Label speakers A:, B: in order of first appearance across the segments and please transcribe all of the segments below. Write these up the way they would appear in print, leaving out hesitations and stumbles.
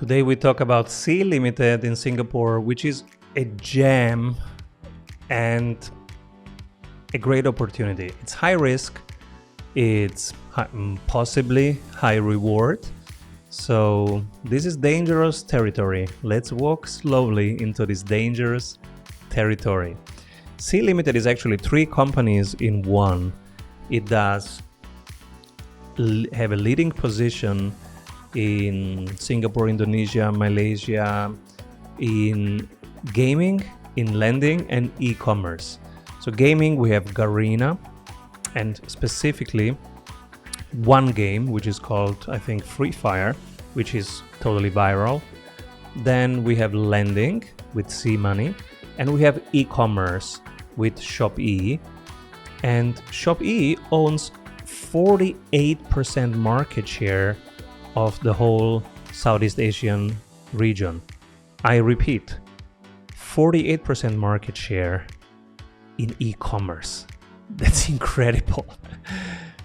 A: Today we talk about Sea Limited in Singapore, which is a gem and a great opportunity. It's high risk, it's possibly high reward. So this is dangerous territory. Let's walk slowly into this dangerous territory. Sea Limited is actually 3 companies in one. It does have a leading position in Singapore, Indonesia, Malaysia, in gaming, in lending, and e-commerce. So gaming, we have Garena, and specifically one game which is called, I think, Free Fire, which is totally viral. Then we have lending with Sea Money, and we have e-commerce with Shopee. And Shopee owns 48% market share of the whole Southeast Asian region. I repeat, 48% market share in e-commerce. That's incredible.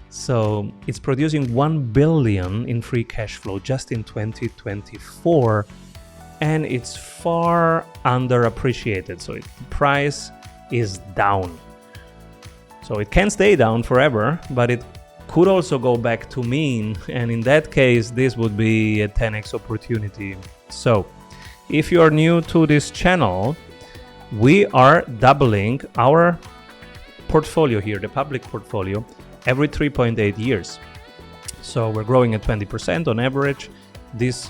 A: So it's producing 1 billion in free cash flow just in 2024, and it's far underappreciated. So the price is down. So it can stay down forever, but it could also go back to mean, and in that case this would be a 10x opportunity. So if you are new to this channel, we are doubling our portfolio here, the public portfolio, every 3.8 years. So we're growing at 20% on average. This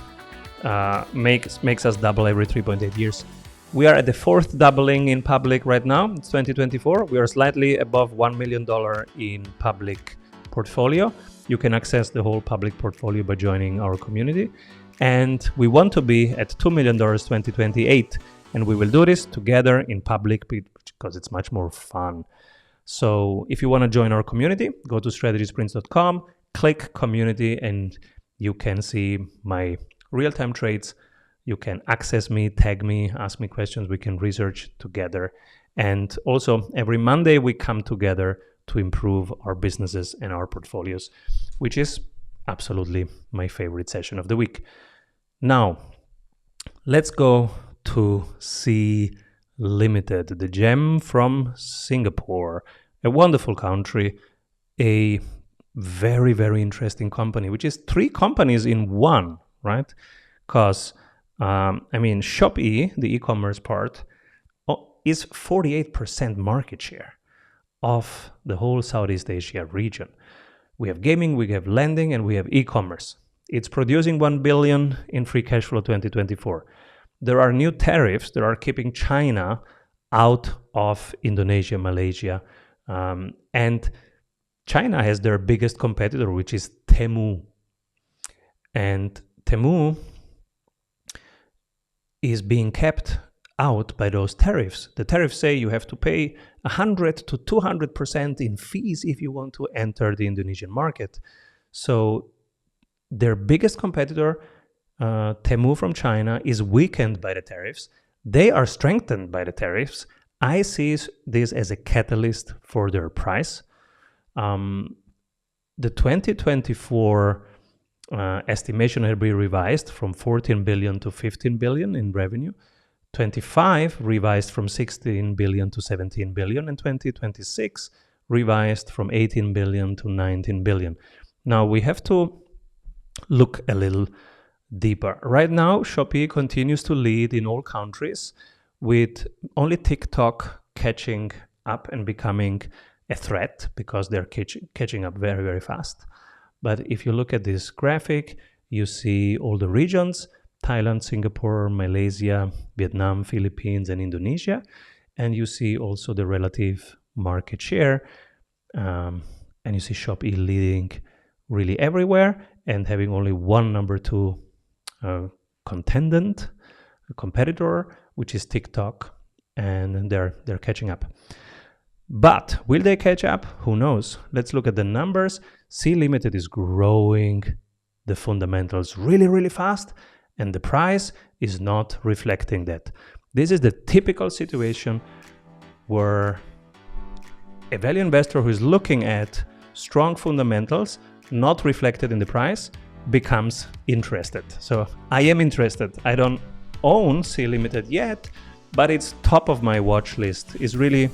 A: makes us double every 3.8 years. We are at the 4th doubling in public right now. It's 2024. We are slightly above $1 million in public portfolio. You can access the whole public portfolio by joining our community. And we want to be at $2 million 2028. And we will do this together in public because it's much more fun. So if you want to join our community, go to strategysprints.com, click community, and you can see my real-time trades. You can access me, tag me, ask me questions. We can research together. And also every Monday we come together to improve our businesses and our portfolios, which is absolutely my favorite session of the week. Now, let's go to Sea Limited, the gem from Singapore, a wonderful country, a very, very interesting company, which is 3 companies in one, right? Because, Shopee, the e-commerce part, is 48% market share of the whole Southeast Asia region. We have gaming, we have lending, and we have e-commerce. It's producing 1 billion in free cash flow 2024. There are new tariffs that are keeping China out of Indonesia, Malaysia, and China has their biggest competitor, which is Temu. And Temu is being kept out by those tariffs. The tariffs say you have to pay 100 to 200% in fees if you want to enter the Indonesian market. So their biggest competitor, Temu from China, is weakened by the tariffs. They are strengthened by the tariffs. I see this as a catalyst for their price. The 2024 estimation will be revised from 14 billion to 15 billion in revenue. 25 revised from 16 billion to 17 billion, and 2026 revised from 18 billion to 19 billion. Now we have to look a little deeper. Right now, Shopee continues to lead in all countries, with only TikTok catching up and becoming a threat because they're catching up very, very fast. But if you look at this graphic, you see all the regions: Thailand, Singapore, Malaysia, Vietnam, Philippines, and Indonesia. And you see also the relative market share. And you see Shopee leading really everywhere and having only one number 2 competitor, which is TikTok. And they're catching up. But will they catch up? Who knows? Let's look at the numbers. Sea Limited is growing the fundamentals really, really fast, and the price is not reflecting that. This is the typical situation where a value investor who is looking at strong fundamentals not reflected in the price becomes interested. So I am interested. I don't own C Limited yet, but it's top of my watch list. It's really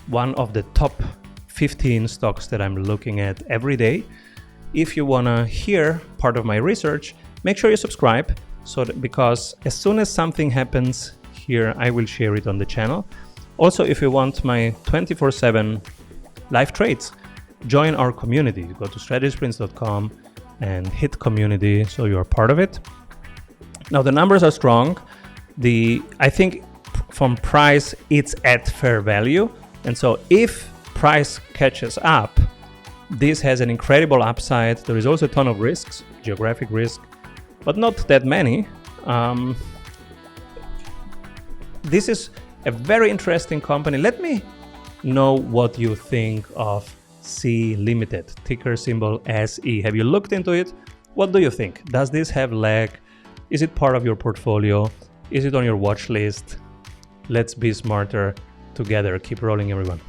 A: one of the top 15 stocks that I'm looking at every day. If you want to hear part of my research, make sure you subscribe, because as soon as something happens here, I will share it on the channel. Also, if you want my 24/7 live trades, join our community. Go to strategysprints.com and hit community so you are part of it. Now the numbers are strong. I think from price, it's at fair value. And so if price catches up, this has an incredible upside. There is also a ton of risks, geographic risk, but not that many. This is a very interesting company. Let me know what you think of C Limited, ticker symbol SE. Have you looked into it? What do you think? Does this have leg? Is it part of your portfolio? Is it on your watch list? Let's be smarter together. Keep rolling, everyone.